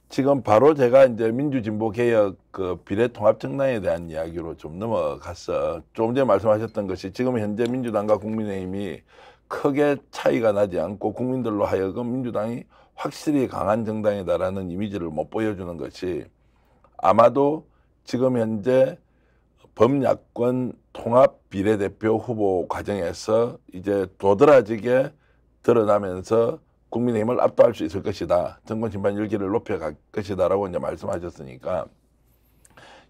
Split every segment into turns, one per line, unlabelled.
지금 바로 제가 이제 민주진보개혁 그 비례통합정당에 대한 이야기로 좀 넘어가서 조금 전에 말씀하셨던 것이 지금 현재 민주당과 국민의힘이 크게 차이가 나지 않고 국민들로 하여금 민주당이 확실히 강한 정당이다라는 이미지를 못 보여주는 것이 아마도 지금 현재 범야권 통합 비례대표 후보 과정에서 이제 도드라지게 드러나면서 국민의힘을 압도할 수 있을 것이다. 정권 심판 열기를 높여갈 것이다라고 이제 말씀하셨으니까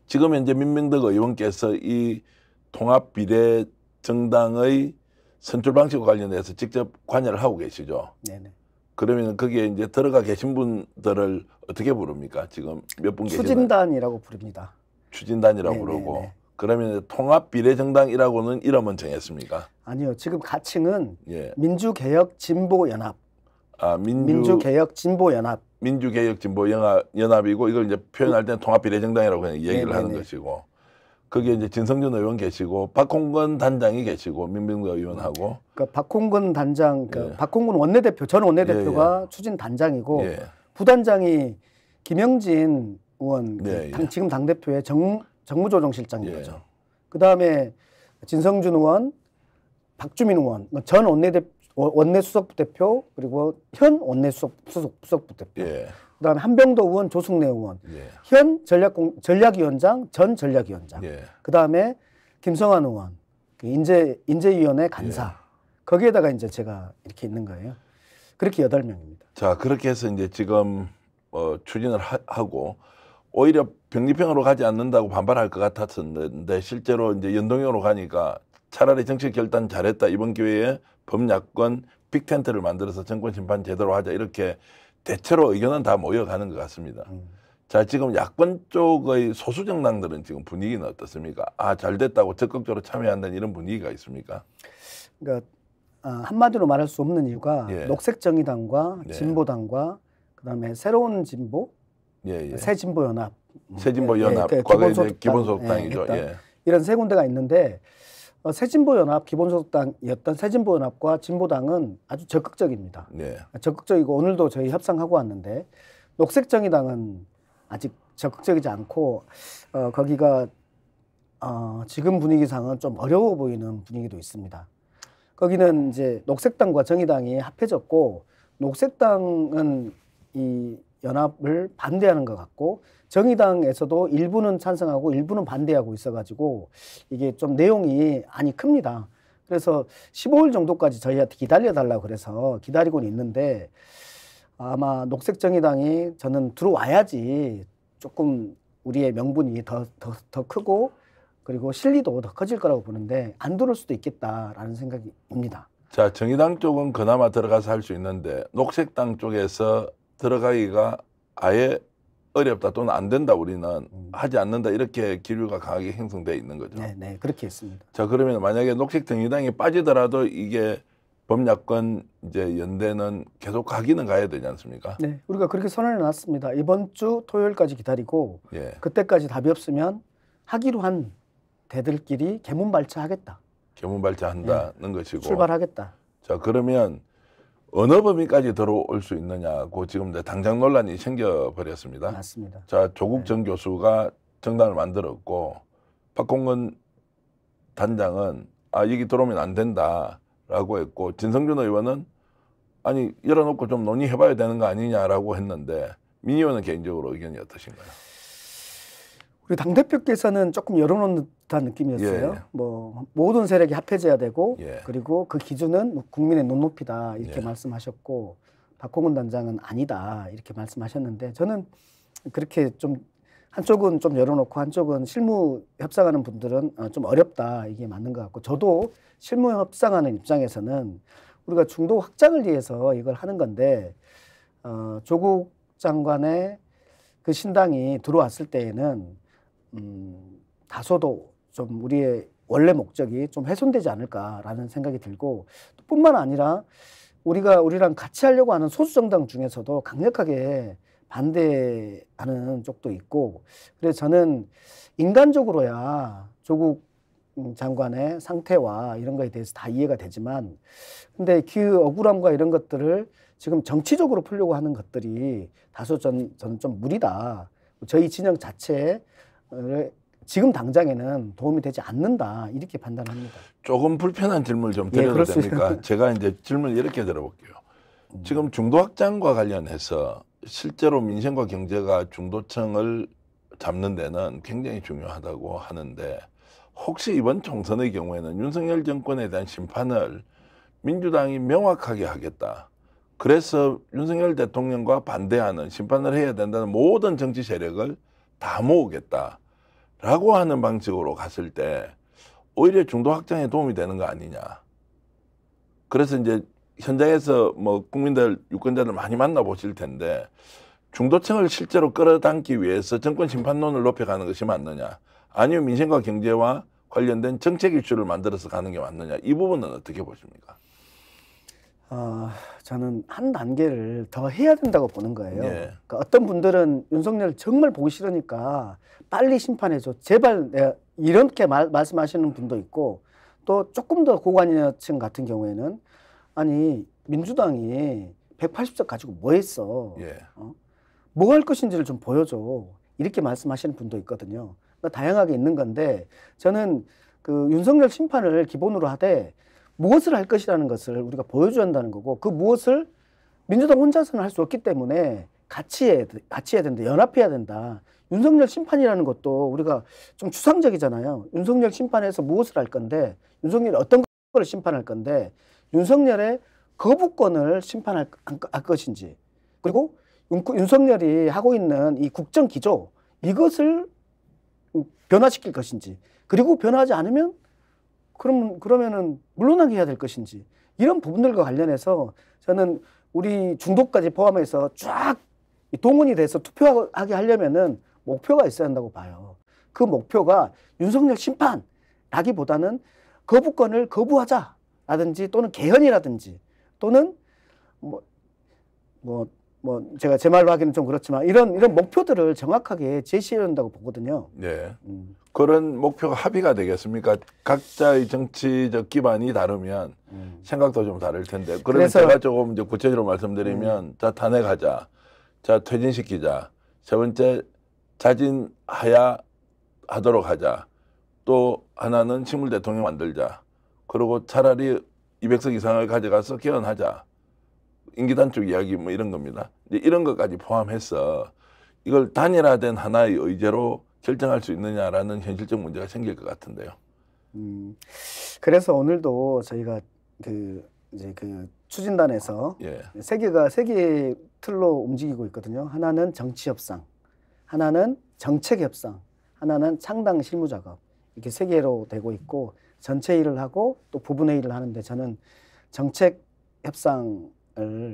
지금 현재 민명덕 의원께서 이 통합 비례 정당의 선출 방식과 관련해서 직접 관여를 하고 계시죠.
네네.
그러면 거기에 이제 들어가 계신 분들을 어떻게 부릅니까? 지금 몇 분 계시나요?
추진단이라고 부릅니다.
추진단이라고
네네네.
부르고. 그러면 통합 비례정당이라고는 이름은 정했습니까?
아니요. 지금 가칭은
예.
민주개혁진보연합.
아,
민주개혁진보연합.
민주개혁진보연합이고 이걸 이제 표현할 때는 통합비례정당이라고 그냥 얘기를
네네네.
하는 것이고 거기에 이제 진성준 의원 계시고 박홍근 단장이 계시고 민병도 의원하고
그러니까 박홍근 단장, 그러니까
예.
박홍근 원내대표, 전 원내대표가 추진 단장이고
예.
부단장이 김영진 의원,
예,
그
예.
지금 당대표의 정무조정실장인
예.
거죠. 그 다음에 진성준 의원, 박주민 의원, 전 원내수석부 대표, 그리고 현 원내수석부 대표.
예.
그다음에 한병도 의원, 조승래 의원,
예.
현 전략위원장, 전 전략위원장.
예.
그다음에 김성환 의원, 그 인재위원회 간사. 거기에다가 이제 제가 이렇게 있는 거예요. 그렇게 8명입니다.
자, 그렇게 해서 이제 지금 추진을 하고 오히려 병리평으로 가지 않는다고 반발할 것 같았었는데 실제로 이제 연동형으로 가니까 차라리 정치 결단 잘했다. 이번 기회에 범야권 빅텐트를 만들어서 정권 심판 제대로 하자. 이렇게 대체로 의견은 다 모여가는 것 같습니다. 자, 지금 야권 쪽의 소수 정당들은 지금 분위기는 어떻습니까? 아, 잘 됐다고 적극적으로 참여한다는 이런 분위기가 있습니까?
그러니까 한마디로 말할 수 없는 이유가
예.
녹색정의당과
네.
진보당과 그다음에 새로운 진보,
예, 예.
새진보연합,
새진보연합,
예,
과거에 이제 기본소득당이죠.
예,
예.
이런 세 군데가 있는데 새진보연합, 기본소득당이었던 새진보연합과 진보당은 아주 적극적입니다.
예.
적극적이고 오늘도 저희 협상하고 왔는데 녹색정의당은 아직 적극적이지 않고 거기가 지금 분위기상은 좀 어려워 보이는 분위기도 있습니다. 거기는 이제 녹색당과 정의당이 합해졌고 녹색당은 이 연합을 반대하는 것 같고 정의당에서도 일부는 찬성하고 일부는 반대하고 있어가지고 이게 좀 내용이 큽니다. 그래서 15일 정도까지 저희한테 기다려달라고 그래서 기다리고는 있는데 아마 녹색정의당이 저는 들어와야지 조금 우리의 명분이 더 크고 그리고 실리도 더 커질 거라고 보는데 안 들어올 수도 있겠다라는 생각입니다.
자, 정의당 쪽은 그나마 들어가서 할 수 있는데 녹색당 쪽에서 들어가기가 아예 어렵다 또는 안 된다 우리는 하지 않는다 이렇게 기류가 강하게 형성되어 있는 거죠.
네, 그렇게 있습니다.
자, 그러면 만약에 녹색정의당이 빠지더라도 이게 범야권 이제 연대는 계속 가기는 가야 되지 않습니까?
네, 우리가 그렇게 선언해 놨습니다. 이번 주 토요일까지 기다리고
예.
그때까지 답이 없으면 하기로 한 대들끼리 개문발차하겠다.
개문발차한다는 것이고.
출발하겠다.
자, 그러면 어느 범위까지 들어올 수 있느냐고 지금 이제 당장 논란이 생겨버렸습니다.
맞습니다.
자, 조국 전 교수가 정당을 만들었고 박홍근 단장은 여기 들어오면 안 된다라고 했고 진성준 의원은 아니 열어놓고 좀 논의해봐야 되는 거 아니냐라고 했는데 민 의원은 개인적으로 의견이 어떠신가요?
우리 당대표께서는 조금 열어놓는 듯한 느낌이었어요.
예.
뭐 모든 세력이 합해져야 되고
예.
그리고 그 기준은 국민의 눈높이다 이렇게
예.
말씀하셨고 박홍근 단장은 아니다 이렇게 말씀하셨는데 저는 그렇게 좀 한쪽은 좀 열어놓고 한쪽은 실무 협상하는 분들은 좀 어렵다 이게 맞는 것 같고 저도 실무 협상하는 입장에서는 우리가 중도 확장을 위해서 이걸 하는 건데 조국 장관의 그 신당이 들어왔을 때에는 다소도 좀 우리의 원래 목적이 좀 훼손되지 않을까라는 생각이 들고 뿐만 아니라 우리랑 같이 하려고 하는 소수 정당 중에서도 강력하게 반대하는 쪽도 있고 그래서 저는 인간적으로야 조국 장관의 상태와 이런 거에 대해서 다 이해가 되지만 근데 그 억울함과 이런 것들을 지금 정치적으로 풀려고 하는 것들이 다소 저는 좀 무리다. 저희 진영 자체에 지금 당장에는 도움이 되지 않는다. 이렇게 판단합니다.
조금 불편한 질문을 좀
예,
드려도
그럴 수
됩니까? 제가 이제 질문을 이렇게 드려볼게요. 지금 중도 확장과 관련해서 실제로 민생과 경제가 중도층을 잡는 데는 굉장히 중요하다고 하는데 혹시 이번 총선의 경우에는 윤석열 정권에 대한 심판을 민주당이 명확하게 하겠다. 그래서 윤석열 대통령과 반대하는 심판을 해야 된다는 모든 정치 세력을 다 모으겠다라고 하는 방식으로 갔을 때 오히려 중도 확장에 도움이 되는 거 아니냐. 그래서 이제 현장에서 뭐 국민들, 유권자들 많이 만나보실 텐데 중도층을 실제로 끌어당기 위해서 정권 심판론을 높여가는 것이 맞느냐, 아니면 민생과 경제와 관련된 정책 이슈를 만들어서 가는 게 맞느냐, 이 부분은 어떻게 보십니까?
저는 한 단계를 더 해야 된다고 보는 거예요.
예.
그러니까 어떤 분들은 윤석열 정말 보기 싫으니까 빨리 심판해줘, 제발 내가 이렇게 말씀하시는 분도 있고, 또 조금 더 고관여층 같은 경우에는 아니 민주당이 180석 가지고 뭐 했어?
예.
뭐 할 것인지를 좀 보여줘. 이렇게 말씀하시는 분도 있거든요. 그러니까 다양하게 있는 건데 저는 그 윤석열 심판을 기본으로 하되 무엇을 할 것이라는 것을 우리가 보여줘야 한다는 거고, 그 무엇을 민주당 혼자서는 할 수 없기 때문에 같이 해야 된다. 연합해야 된다. 윤석열 심판이라는 것도 우리가 좀 추상적이잖아요. 윤석열 심판에서 무엇을 할 건데, 윤석열이 어떤 걸 심판할 건데, 윤석열의 거부권을 심판할 것인지, 그리고 윤석열이 하고 있는 이 국정 기조, 이것을 변화시킬 것인지, 그리고 변화하지 않으면 그러면은 물러나게 해야 될 것인지, 이런 부분들과 관련해서 저는 우리 중도까지 포함해서 쫙 동원이 돼서 투표하게 하려면은 목표가 있어야 한다고 봐요. 그 목표가 윤석열 심판라기보다는 거부권을 거부하자라든지, 또는 개헌이라든지, 또는 제가 제 말로 하기는 좀 그렇지만 이런 목표들을 정확하게 제시해야 한다고 보거든요.
네. 그런 목표가 합의가 되겠습니까? 각자의 정치적 기반이 다르면 생각도 좀 다를 텐데. 그러면 제가 조금 이제 구체적으로 말씀드리면, 자, 탄핵하자, 자, 퇴진시키자, 세 번째 자진하야 하도록 하자, 또 하나는 식물 대통령 만들자, 그리고 차라리 200석 이상을 가져가서 개헌하자, 임기 단축 이야기 뭐 이런 겁니다. 이제 이런 것까지 포함해서 이걸 단일화된 하나의 의제로 결정할 수 있느냐라는 현실적 문제가 생길 것 같은데요.
그래서 오늘도 저희가 이제 추진단에서
예.
세 개의 틀로 움직이고 있거든요. 하나는 정치 협상, 하나는 정책 협상, 하나는 창당 실무 작업, 이렇게 세 개로 되고 있고, 전체 일을 하고 또 부분 회의를 하는데, 저는 정책 협상을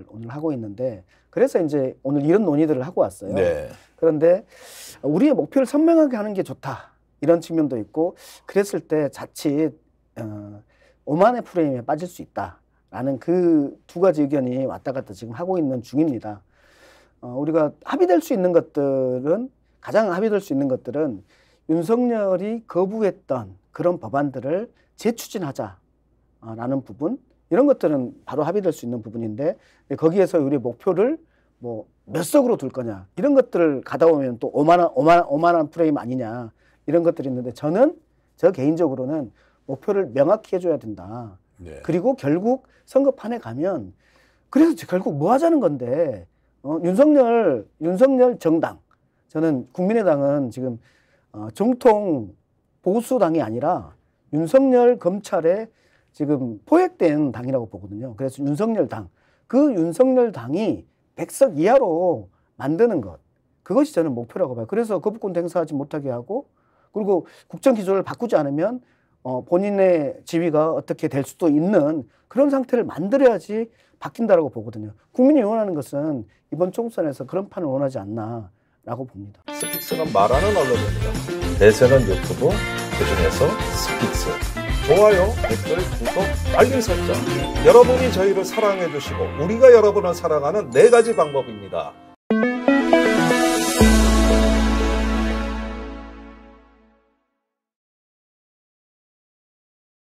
오늘 하고 있는데, 그래서 이제 오늘 이런 논의들을 하고 왔어요.
네.
그런데 우리의 목표를 선명하게 하는 게 좋다, 이런 측면도 있고, 그랬을 때 자칫 오만의 프레임에 빠질 수 있다라는 그 두 가지 의견이 왔다 갔다 지금 하고 있는 중입니다. 우리가 합의될 수 있는 것들은, 가장 합의될 수 있는 것들은 윤석열이 거부했던 그런 법안들을 재추진하자라는 부분, 이런 것들은 바로 합의될 수 있는 부분인데, 거기에서 우리 목표를 뭐 몇 석으로 둘 거냐, 이런 것들을 가다 보면 또 오만한 프레임 아니냐, 이런 것들이 있는데, 저 개인적으로는 목표를 명확히 해줘야 된다.
네.
그리고 결국 선거판에 가면, 그래서 결국 뭐 하자는 건데, 윤석열 정당, 저는 국민의당은 지금 정통 보수당이 아니라 윤석열 검찰에 지금 포획된 당이라고 보거든요. 그래서 윤석열 당, 그 윤석열 당이 100석 이하로 만드는 것, 그것이 저는 목표라고 봐요. 그래서 거부권 행사하지 못하게 하고, 그리고 국정 기조를 바꾸지 않으면 본인의 지위가 어떻게 될 수도 있는 그런 상태를 만들어야지 바뀐다라고 보거든요. 국민이 원하는 것은 이번 총선에서 그런 판을 원하지 않나라고 봅니다.
스픽스는 말하는 언론입니다. 대세는 유튜브, 그중에서 스픽스. 좋아요, 댓글, 구독, 알림 설정. 여러분이 저희를 사랑해 주시고 우리가 여러분을 사랑하는 4가지 방법입니다.